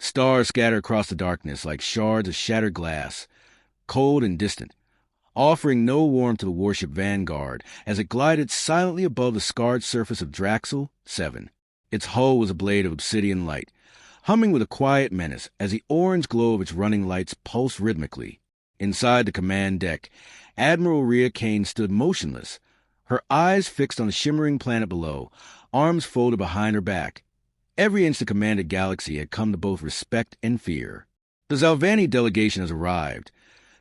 Stars scatter across the darkness like shards of shattered glass, cold and distant, offering no warmth to the warship Vanguard as it glided silently above the scarred surface of Draxel 7. Its hull was a blade of obsidian light, humming with a quiet menace as the orange glow of its running lights pulsed rhythmically. Inside the command deck, Admiral Rhea Kane stood motionless, her eyes fixed on the shimmering planet below, arms folded behind her back. Every inch the commanded galaxy had come to both respect and fear. The Zalvani delegation has arrived.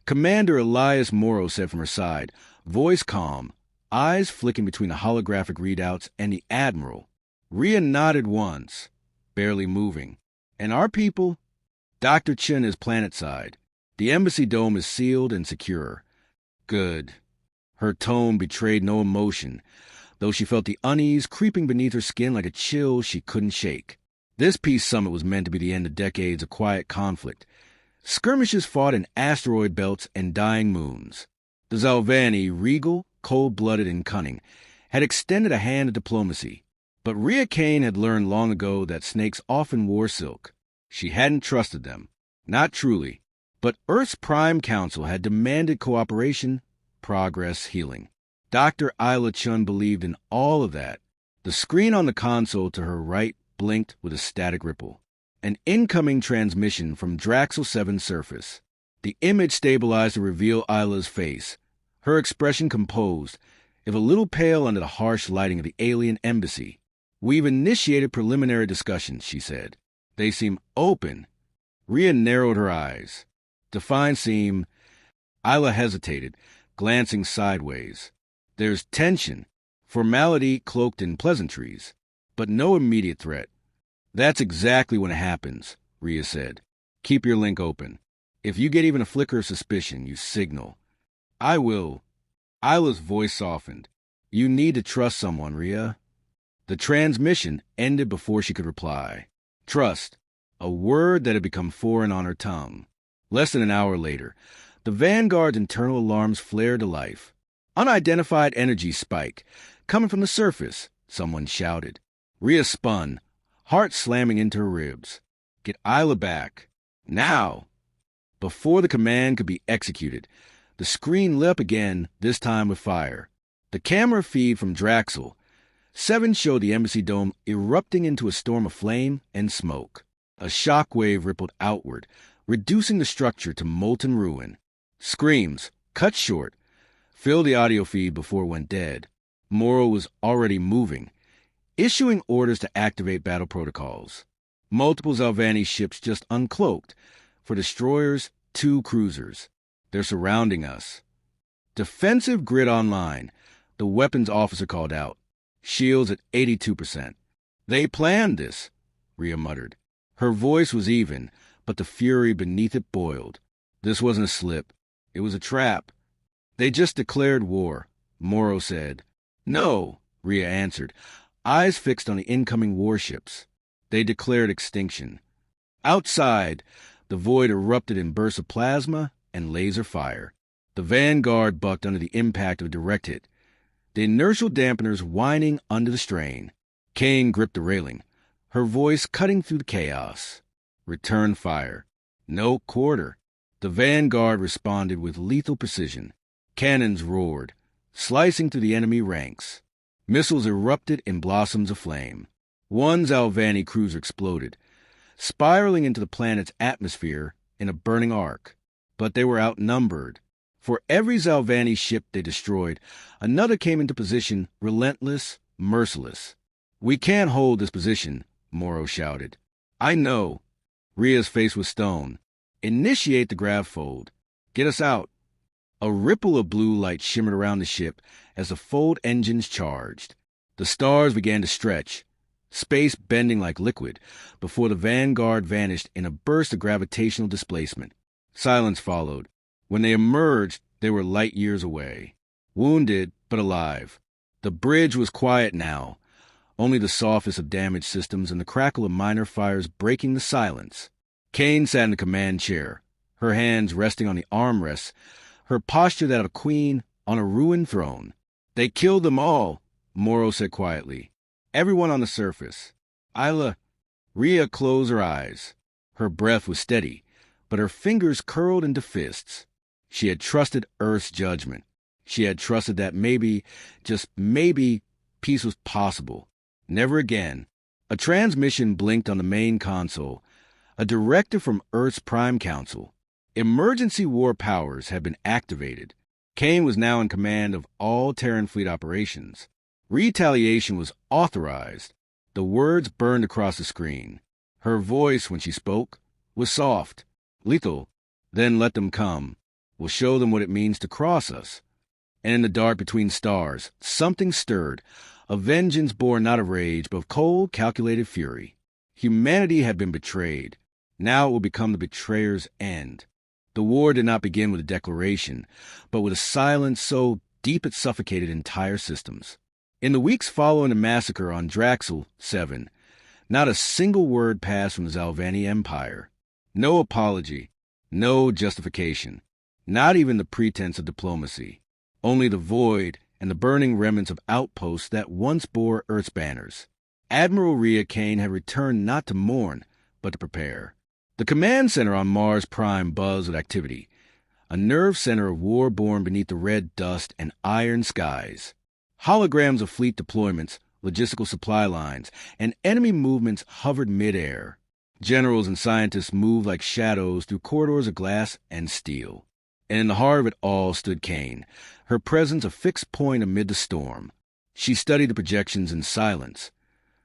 Commander Elias Morrow said from her side, voice calm, eyes flicking between the holographic readouts and the Admiral. Rhea nodded once, barely moving. And our people? Dr. Chen is planetside. The embassy dome is sealed and secure. Good. Her tone betrayed no emotion, though she felt the unease creeping beneath her skin like a chill she couldn't shake. This peace summit was meant to be the end of decades of quiet conflict. Skirmishes fought in asteroid belts and dying moons. The Zalvani, regal, cold-blooded, and cunning, had extended a hand of diplomacy. But Rhea Kane had learned long ago that snakes often wore silk. She hadn't trusted them. Not truly. But Earth's Prime Council had demanded cooperation, progress, healing. Dr. Isla Chun believed in all of that. The screen on the console to her right blinked with a static ripple. An incoming transmission from Draxel 7's surface. The image stabilized to reveal Isla's face, her expression composed, if a little pale under the harsh lighting of the alien embassy. We've initiated preliminary discussions, she said. They seem open. Rhea narrowed her eyes. Defined seem. Isla hesitated, glancing sideways. There's tension, formality cloaked in pleasantries, but no immediate threat. That's exactly when it happens, Rhea said. Keep your link open. If you get even a flicker of suspicion, you signal. I will. Isla's voice softened. You need to trust someone, Rhea. The transmission ended before she could reply. Trust, a word that had become foreign on her tongue. Less than an hour later, the Vanguard's internal alarms flared to life. Unidentified energy spike, coming from the surface, someone shouted. Rhea spun, heart slamming into her ribs. Get Isla back. Now! Before the command could be executed, the screen lit up again, this time with fire. The camera feed from Draxel 7 showed the embassy dome erupting into a storm of flame and smoke. A shockwave rippled outward, reducing the structure to molten ruin. Screams, cut short, filled the audio feed before it went dead. Morrow was already moving, issuing orders to activate battle protocols. Multiple Zalvani ships just uncloaked. For destroyers, 2 cruisers. They're surrounding us. Defensive grid online, the weapons officer called out. Shields at 82%. They planned this, Rhea muttered. Her voice was even, but the fury beneath it boiled. This wasn't a slip. It was a trap. They just declared war, Morrow said. No, Rhea answered, eyes fixed on the incoming warships. They declared extinction. Outside, the void erupted in bursts of plasma and laser fire. The Vanguard bucked under the impact of a direct hit, the inertial dampeners whining under the strain. Kane gripped the railing, her voice cutting through the chaos. Return fire. No quarter. The Vanguard responded with lethal precision. Cannons roared, slicing through the enemy ranks. Missiles erupted in blossoms of flame. One Zalvani cruiser exploded, spiraling into the planet's atmosphere in a burning arc. But they were outnumbered. For every Zalvani ship they destroyed, another came into position, relentless, merciless. We can't hold this position, Morrow shouted. I know. Rhea's face was stone. Initiate the grav fold. Get us out. A ripple of blue light shimmered around the ship as the fold engines charged. The stars began to stretch, space bending like liquid, before the Vanguard vanished in a burst of gravitational displacement. Silence followed. When they emerged, they were light years away. Wounded, but alive. The bridge was quiet now, only the softest of damaged systems and the crackle of minor fires breaking the silence. Kane sat in the command chair, her hands resting on the armrests, her posture that of a queen on a ruined throne. They killed them all, Morrow said quietly. Everyone on the surface. Isla. Rhea closed her eyes. Her breath was steady, but her fingers curled into fists. She had trusted Earth's judgment. She had trusted that maybe, just maybe, peace was possible. Never again. A transmission blinked on the main console. A directive from Earth's Prime Council. Emergency war powers had been activated. Kane was now in command of all Terran fleet operations. Retaliation was authorized. The words burned across the screen. Her voice, when she spoke, was soft. Lethal. Then let them come. We'll show them what it means to cross us. And in the dark between stars, something stirred. A vengeance born not of rage, but of cold, calculated fury. Humanity had been betrayed. Now it will become the betrayer's end. The war did not begin with a declaration, but with a silence so deep it suffocated entire systems. In the weeks following the massacre on Draxel 7, not a single word passed from the Zalvani Empire. No apology, no justification, not even the pretense of diplomacy. Only the void and the burning remnants of outposts that once bore Earth's banners. Admiral Rhea Kane had returned not to mourn, but to prepare. The command center on Mars Prime buzzed with activity, a nerve center of war born beneath the red dust and iron skies. Holograms of fleet deployments, logistical supply lines, and enemy movements hovered midair. Generals and scientists moved like shadows through corridors of glass and steel. And in the heart of it all stood Kane, her presence a fixed point amid the storm. She studied the projections in silence,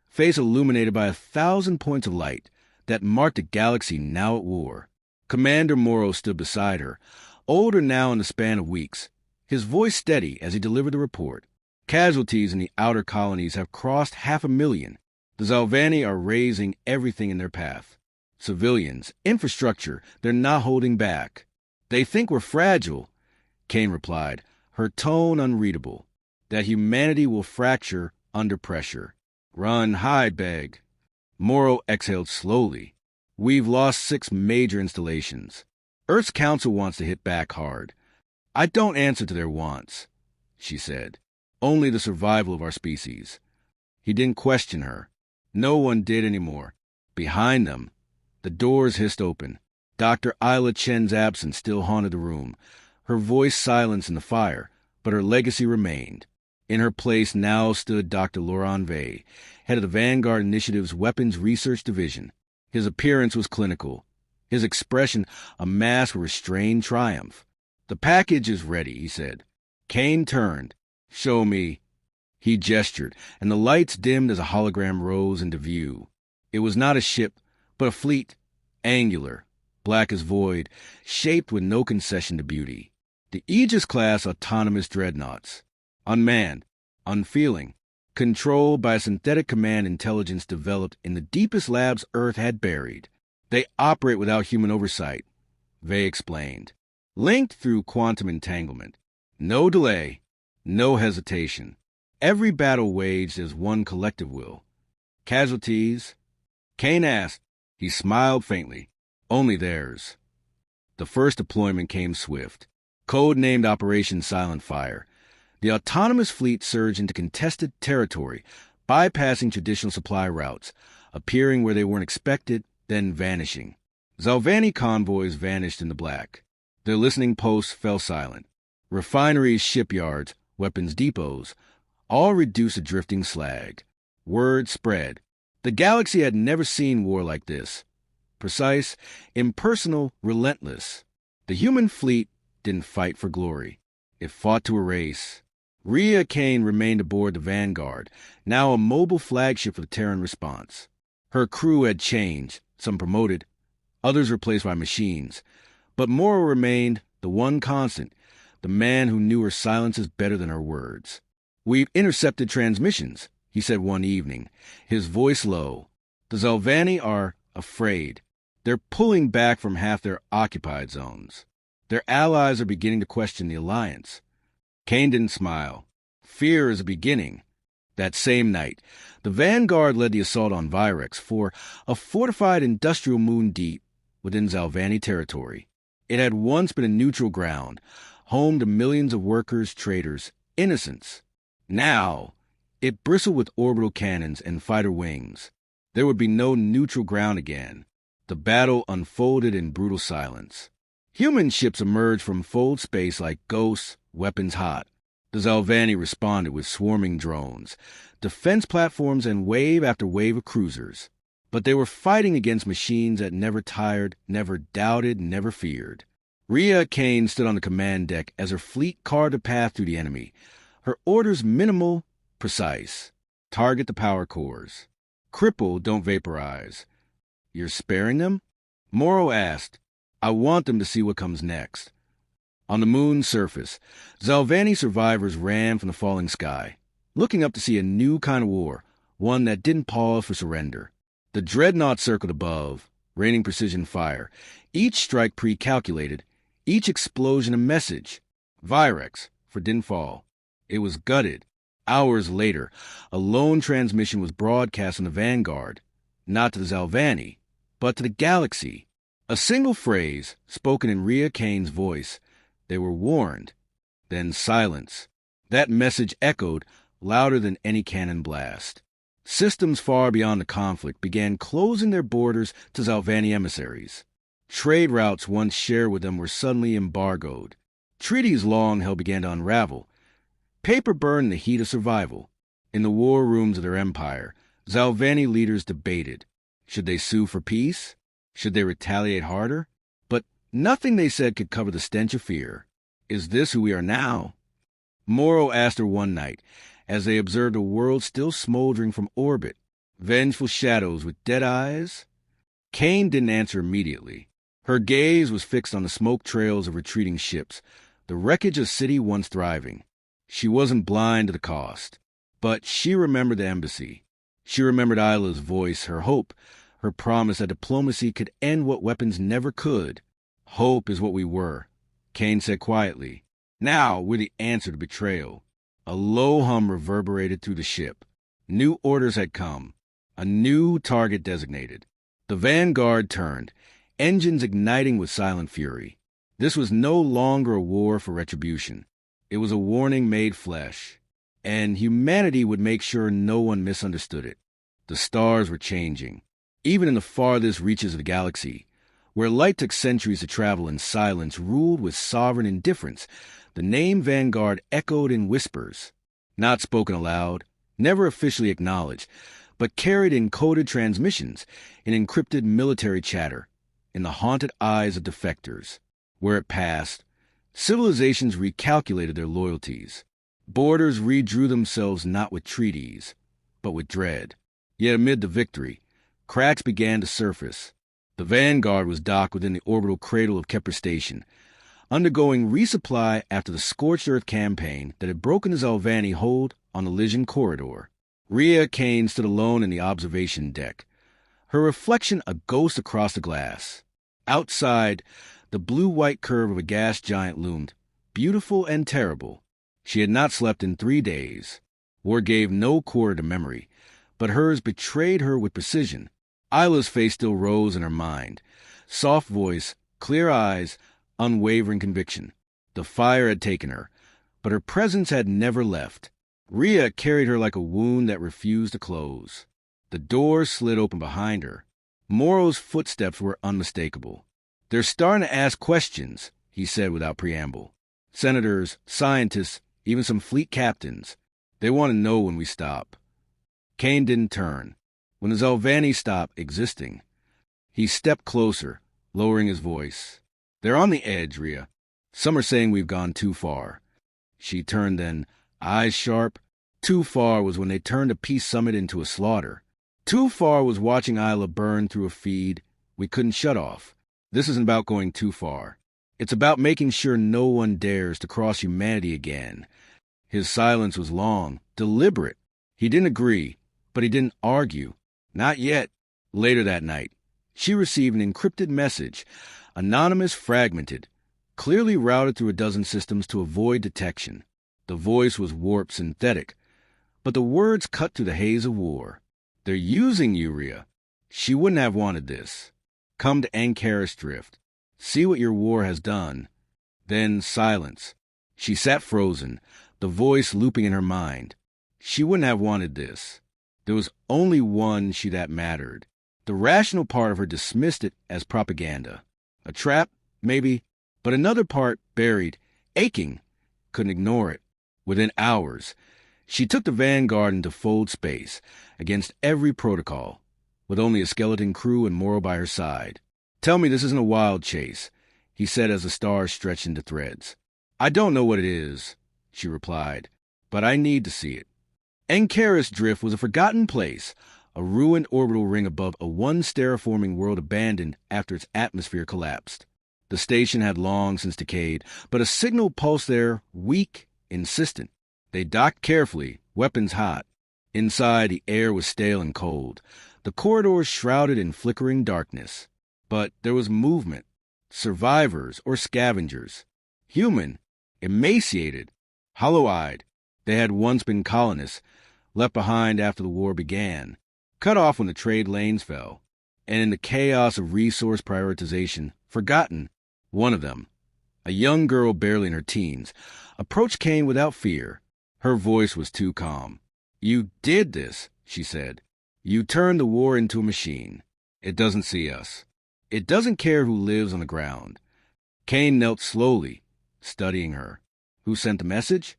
face illuminated by 1,000 points of light that marked a galaxy now at war. Commander Morrow stood beside her, older now in the span of weeks, his voice steady as he delivered the report. Casualties in the outer colonies have crossed 500,000. The Zalvani are razing everything in their path. Civilians, infrastructure, they're not holding back. They think we're fragile, Kane replied, her tone unreadable. That humanity will fracture under pressure. Run, hide, beg. Morrow exhaled slowly. We've lost 6 major installations. Earth's council wants to hit back hard. I don't answer to their wants, she said. Only the survival of our species. He didn't question her. No one did anymore. Behind them, the doors hissed open. Dr. Isla Chen's absence still haunted the room. Her voice silenced in the fire, but her legacy remained. In her place now stood Dr. Laurent Vey, head of the Vanguard Initiative's Weapons Research Division. His appearance was clinical, his expression a mask of restrained triumph. The package is ready, he said. Kane turned. Show me. He gestured, and the lights dimmed as a hologram rose into view. It was not a ship, but a fleet, angular, black as void, shaped with no concession to beauty. The Aegis-class autonomous dreadnoughts. Unmanned, unfeeling, controlled by a synthetic command intelligence developed in the deepest labs Earth had buried. They operate without human oversight, Vey explained. Linked through quantum entanglement. No delay, no hesitation. Every battle waged as one collective will. Casualties? Kane asked. He smiled faintly. Only theirs. The first deployment came swift. Code-named Operation Silent Fire. The autonomous fleet surged into contested territory, bypassing traditional supply routes, appearing where they weren't expected, then vanishing. Zalvani convoys vanished in the black. Their listening posts fell silent. Refineries, shipyards, weapons depots, all reduced to drifting slag. Word spread. The galaxy had never seen war like this. Precise, impersonal, relentless. The human fleet didn't fight for glory. It fought to erase. Rhea Kane remained aboard the Vanguard, now a mobile flagship for the Terran response. Her crew had changed, some promoted, others replaced by machines. But Morrow remained the one constant, the man who knew her silences better than her words. We've intercepted transmissions, he said one evening, his voice low. The Zalvani are afraid. They're pulling back from half their occupied zones. Their allies are beginning to question the alliance. Kane didn't smile. Fear is a beginning. That same night, the Vanguard led the assault on Virex for a fortified industrial moon deep within Zalvani territory. It had once been a neutral ground, home to millions of workers, traders, innocents. Now, it bristled with orbital cannons and fighter wings. There would be no neutral ground again. The battle unfolded in brutal silence. Human ships emerged from fold space like ghosts, weapons hot. The Zalvanni responded with swarming drones, defense platforms, and wave after wave of cruisers. But they were fighting against machines that never tired, never doubted, never feared. Rhea Kane stood on the command deck as her fleet carved a path through the enemy. Her orders minimal, precise. Target the power cores. Cripple, don't vaporize. You're sparing them? Morrow asked. I want them to see what comes next. On the moon's surface, Zalvanni survivors ran from the falling sky, looking up to see a new kind of war, one that didn't pause for surrender. The dreadnought circled above, raining precision fire, each strike pre-calculated, each explosion a message. Virex, for didn't fall. It was gutted. Hours later, a lone transmission was broadcast on the Vanguard, not to the Zalvanni, but to the galaxy. A single phrase, spoken in Rhea Kane's voice. They were warned. Then silence. That message echoed louder than any cannon blast. Systems far beyond the conflict began closing their borders to Zalvanni emissaries. Trade routes once shared with them were suddenly embargoed. Treaties long held began to unravel. Paper burned in the heat of survival. In the war rooms of their empire, Zalvanni leaders debated. Should they sue for peace? Should they retaliate harder? But nothing they said could cover the stench of fear. Is this who we are now? Morrow asked her one night, as they observed a world still smoldering from orbit, vengeful shadows with dead eyes. Kane didn't answer immediately. Her gaze was fixed on the smoke trails of retreating ships, the wreckage of a city once thriving. She wasn't blind to the cost, but she remembered the embassy. She remembered Isla's voice, her hope, her promise that diplomacy could end what weapons never could. Hope is what we were, Kane said quietly. Now we're the answer to betrayal. A low hum reverberated through the ship. New orders had come. A new target designated. The Vanguard turned, engines igniting with silent fury. This was no longer a war for retribution. It was a warning made flesh. And humanity would make sure no one misunderstood it. The stars were changing. Even in the farthest reaches of the galaxy, where light took centuries to travel and silence ruled with sovereign indifference, the name Vanguard echoed in whispers, not spoken aloud, never officially acknowledged, but carried in coded transmissions, in encrypted military chatter, in the haunted eyes of defectors. Where it passed, civilizations recalculated their loyalties. Borders redrew themselves not with treaties, but with dread. Yet amid the victory, cracks began to surface. The Vanguard was docked within the orbital cradle of Kepler Station, undergoing resupply after the scorched earth campaign that had broken the Zalvanni hold on the Lysian corridor. Rhea Kane stood alone in the observation deck, her reflection a ghost across the glass. Outside, the blue-white curve of a gas giant loomed, beautiful and terrible. She had not slept in 3 days. War gave no quarter to memory, but hers betrayed her with precision. Isla's face still rose in her mind. Soft voice, clear eyes, unwavering conviction. The fire had taken her, but her presence had never left. Rhea carried her like a wound that refused to close. The door slid open behind her. Morrow's footsteps were unmistakable. They're starting to ask questions, he said without preamble. Senators, scientists, even some fleet captains. They want to know when we stop. Kane didn't turn. When the Zalvanni stopped existing, he stepped closer, lowering his voice. They're on the edge, Rhea. Some are saying we've gone too far. She turned then, eyes sharp. Too far was when they turned a peace summit into a slaughter. Too far was watching Isla burn through a feed we couldn't shut off. This isn't about going too far. It's about making sure no one dares to cross humanity again. His silence was long, deliberate. He didn't agree, but he didn't argue. Not yet. Later that night, she received an encrypted message, anonymous, fragmented, clearly routed through a dozen systems to avoid detection. The voice was warped, synthetic, but the words cut through the haze of war. They're using you, Rhea. She wouldn't have wanted this. Come to Ankaris Drift. See what your war has done. Then silence. She sat frozen, the voice looping in her mind. She wouldn't have wanted this. There was only one she that mattered. The rational part of her dismissed it as propaganda. A trap, maybe, but another part, buried, aching, couldn't ignore it. Within hours, she took the Vanguard into fold space, against every protocol, with only a skeleton crew and Morrow by her side. "Tell me this isn't a wild chase," he said as the stars stretched into threads. "I don't know what it is," she replied, "but I need to see it." Ankaris Drift was a forgotten place, a ruined orbital ring above a once terraforming world abandoned after its atmosphere collapsed. The station had long since decayed, but a signal pulsed there, weak, insistent. They docked carefully, weapons hot. Inside, the air was stale and cold, the corridors shrouded in flickering darkness. But there was movement. Survivors or scavengers. Human, emaciated, hollow-eyed. They had once been colonists, left behind after the war began, cut off when the trade lanes fell, and in the chaos of resource prioritization, forgotten. One of them, a young girl barely in her teens, approached Kane without fear. Her voice was too calm. "You did this," she said. "You turned the war into a machine. It doesn't see us. It doesn't care who lives on the ground." Kane knelt slowly, studying her. Who sent the message?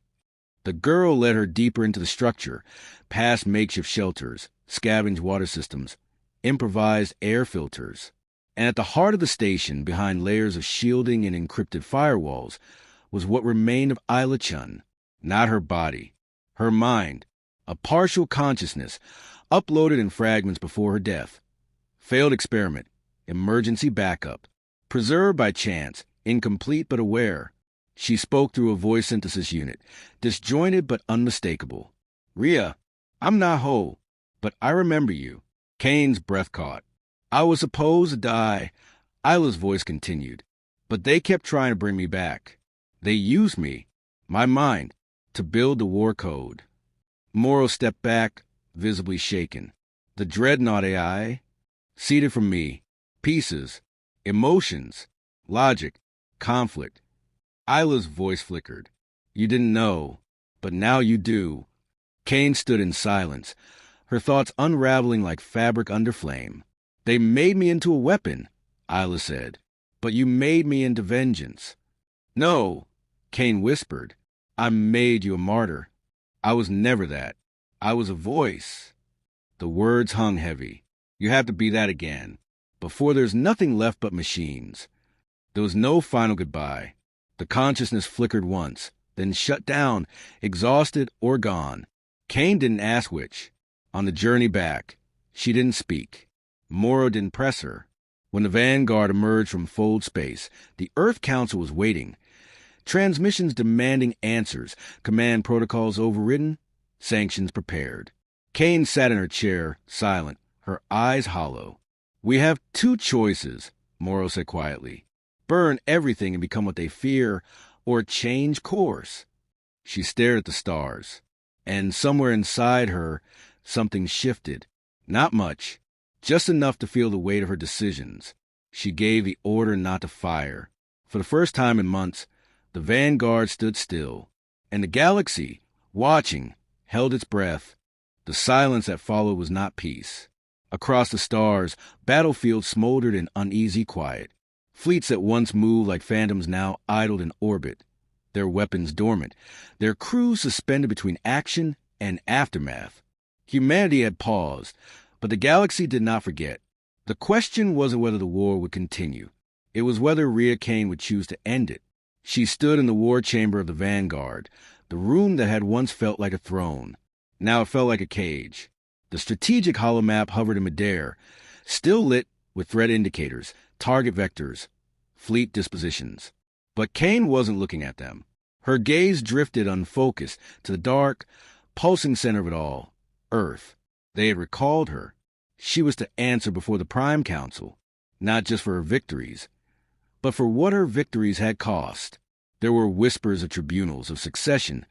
The girl led her deeper into the structure, past makeshift shelters, scavenged water systems, improvised air filters. And at the heart of the station, behind layers of shielding and encrypted firewalls, was what remained of Isla Chun. Not her body. Her mind, a partial consciousness, uploaded in fragments before her death. Failed experiment, emergency backup. Preserved by chance, incomplete but aware. She spoke through a voice synthesis unit, disjointed but unmistakable. "Rhea, I'm not whole, but I remember you." Kane's breath caught. "I was supposed to die," Isla's voice continued, "but they kept trying to bring me back. They used me, my mind, to build the war code." Morrow stepped back, visibly shaken. The dreadnought AI, seated from me, pieces, emotions, logic, conflict. Isla's voice flickered. "You didn't know, but now you do." Kane stood in silence, her thoughts unraveling like fabric under flame. "They made me into a weapon," Isla said, "but you made me into vengeance." "No," Kane whispered. "I made you a martyr. I was never that. I was a voice." The words hung heavy. "You have to be that again, before there's nothing left but machines." There was no final goodbye. The consciousness flickered once, then shut down, exhausted or gone. Kane didn't ask which. On the journey back, she didn't speak. Morrow didn't press her. When the Vanguard emerged from fold space, the Earth Council was waiting. Transmissions demanding answers, command protocols overridden, sanctions prepared. Kane sat in her chair, silent, her eyes hollow. "We have two choices," Morrow said quietly. "Burn everything and become what they fear, or change course." She stared at the stars, and somewhere inside her, something shifted. Not much, just enough to feel the weight of her decisions. She gave the order not to fire. For the first time in months, the Vanguard stood still, and the galaxy, watching, held its breath. The silence that followed was not peace. Across the stars, battlefields smoldered in uneasy quiet. Fleets that once moved like phantoms now idled in orbit, their weapons dormant, their crews suspended between action and aftermath. Humanity had paused, but the galaxy did not forget. The question wasn't whether the war would continue. It was whether Rhea Kane would choose to end it. She stood in the war chamber of the Vanguard, the room that had once felt like a throne. Now it felt like a cage. The strategic holomap hovered in midair, still lit with threat indicators, target vectors, fleet dispositions. But Kane wasn't looking at them. Her gaze drifted unfocused to the dark, pulsing center of it all, Earth. They had recalled her. She was to answer before the Prime Council, not just for her victories, but for what her victories had cost. There were whispers of tribunals, of succession,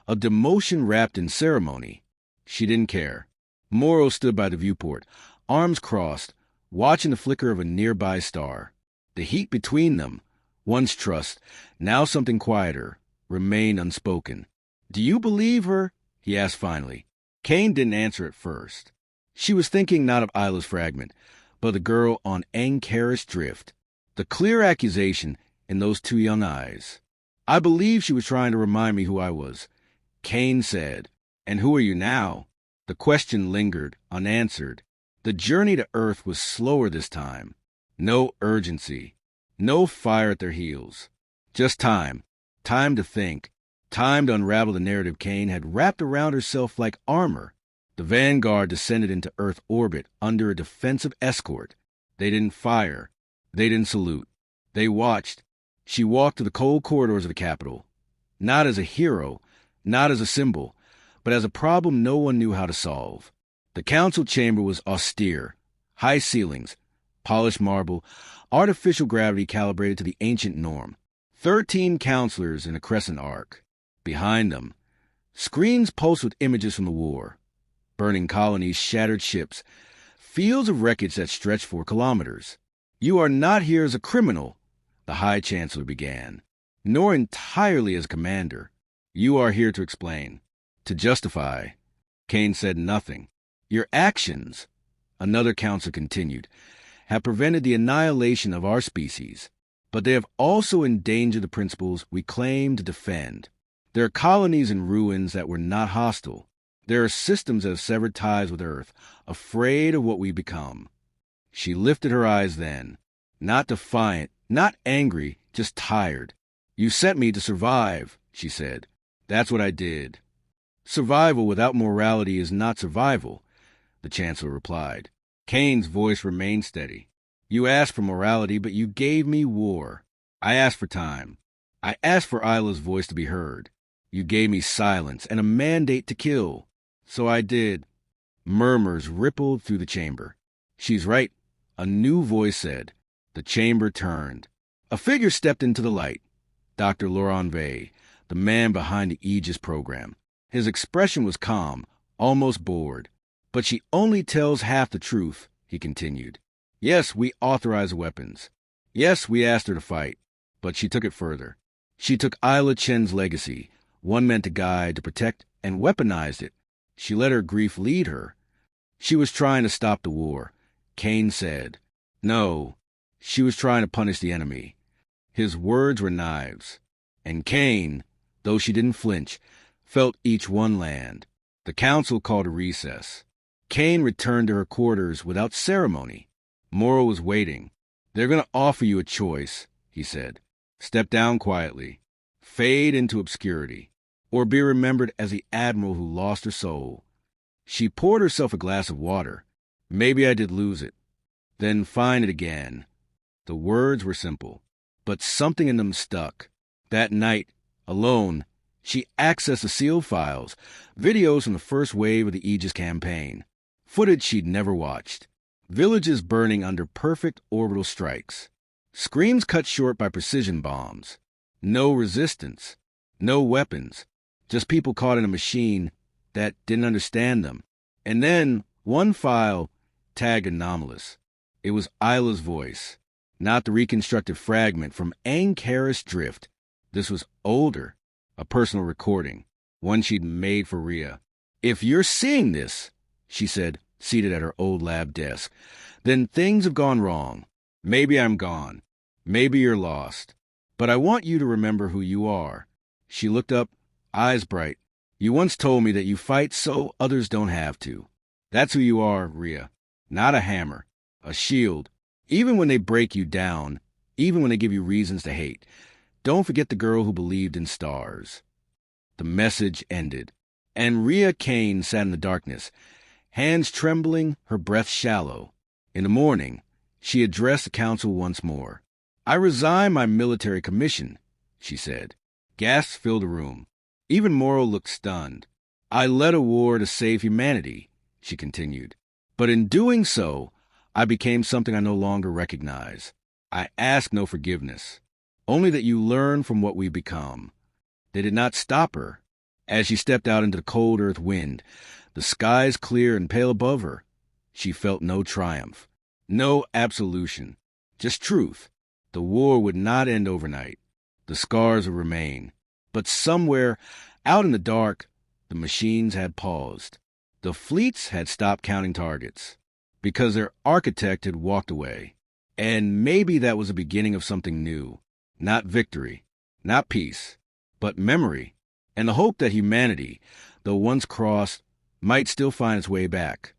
of demotion wrapped in ceremony. She didn't care. Morrow stood by the viewport, arms crossed, watching the flicker of a nearby star. The heat between them, once trust, now something quieter, remained unspoken. "Do you believe her?" he asked finally. Kane didn't answer at first. She was thinking not of Isla's fragment, but the girl on Ankaris Drift. The clear accusation in those two young eyes. I believe she was trying to remind me who I was. Kane said, "And who are you now?" The question lingered, unanswered. The journey to Earth was slower this time. No urgency. No fire at their heels. Just time. Time to think. Time to unravel the narrative Kane had wrapped around herself like armor. The Vanguard descended into Earth orbit under a defensive escort. They didn't fire. They didn't salute. They watched. She walked through the cold corridors of the capital. Not as a hero, not as a symbol, but as a problem no one knew how to solve. The council chamber was austere. High ceilings, polished marble, artificial gravity calibrated to the ancient norm. 13 counselors in a crescent arc. Behind them, screens pulsed with images from the war. Burning colonies, shattered ships, fields of wreckage that stretched for kilometers. "You are not here as a criminal," the High Chancellor began, "nor entirely as a commander. You are here to explain, to justify." Kane said nothing. "Your actions," another counselor continued, "have prevented the annihilation of our species, but they have also endangered the principles we claim to defend. There are colonies in ruins that were not hostile. There are systems that have severed ties with Earth, afraid of what we become." She lifted her eyes then, not defiant, not angry, just tired. "You sent me to survive," she said. "That's what I did." "Survival without morality is not survival," the Chancellor replied. Kane's voice remained steady. "You asked for morality, but you gave me war. I asked for time. I asked for Isla's voice to be heard. You gave me silence and a mandate to kill. So I did." Murmurs rippled through the chamber. "She's right," a new voice said. The chamber turned. A figure stepped into the light. Dr. Laurent Vey, the man behind the Aegis program. His expression was calm, almost bored. "But she only tells half the truth," he continued. "Yes, we authorize weapons. Yes, we asked her to fight. But she took it further. She took Isla Chen's legacy, one meant to guide, to protect, and weaponized it. She let her grief lead her. She was trying to stop the war," Kane said. "No, she was trying to punish the enemy." His words were knives. And Kane, though she didn't flinch, felt each one land. The council called a recess. Kane returned to her quarters without ceremony. Morrow was waiting. "They're going to offer you a choice," he said. "Step down quietly. Fade into obscurity. Or be remembered as the admiral who lost her soul." She poured herself a glass of water. "Maybe I did lose it. Then find it again." The words were simple, but something in them stuck. That night, alone, she accessed the sealed files, videos from the first wave of the Aegis campaign, footage she'd never watched. Villages burning under perfect orbital strikes. Screams cut short by precision bombs. No resistance. No weapons. Just people caught in a machine that didn't understand them. And then, one file, tagged anomalous. It was Isla's voice, not the reconstructed fragment from Ankaris Drift. This was older, a personal recording, one she'd made for Rhea. "If you're seeing this," she said, seated at her old lab desk, "then things have gone wrong. Maybe I'm gone. Maybe you're lost. But I want you to remember who you are." She looked up, eyes bright. "You once told me that you fight so others don't have to. That's who you are, Rhea. Not a hammer, a shield. Even when they break you down, even when they give you reasons to hate. Don't forget the girl who believed in stars." The message ended, and Rhea Kane sat in the darkness, hands trembling, her breath shallow. In the morning, she addressed the council once more. "I resign my military commission," she said. Gasps filled the room. Even Morrow looked stunned. "I led a war to save humanity," she continued. "But in doing so, I became something I no longer recognize. I ask no forgiveness, only that you learn from what we become." They did not stop her. As she stepped out into the cold earth wind, the skies clear and pale above her, she felt no triumph, no absolution, just truth. The war would not end overnight. The scars would remain. But somewhere, out in the dark, the machines had paused. The fleets had stopped counting targets because their architect had walked away. And maybe that was the beginning of something new. Not victory, not peace, but memory, and the hope that humanity, though once crossed, might still find its way back.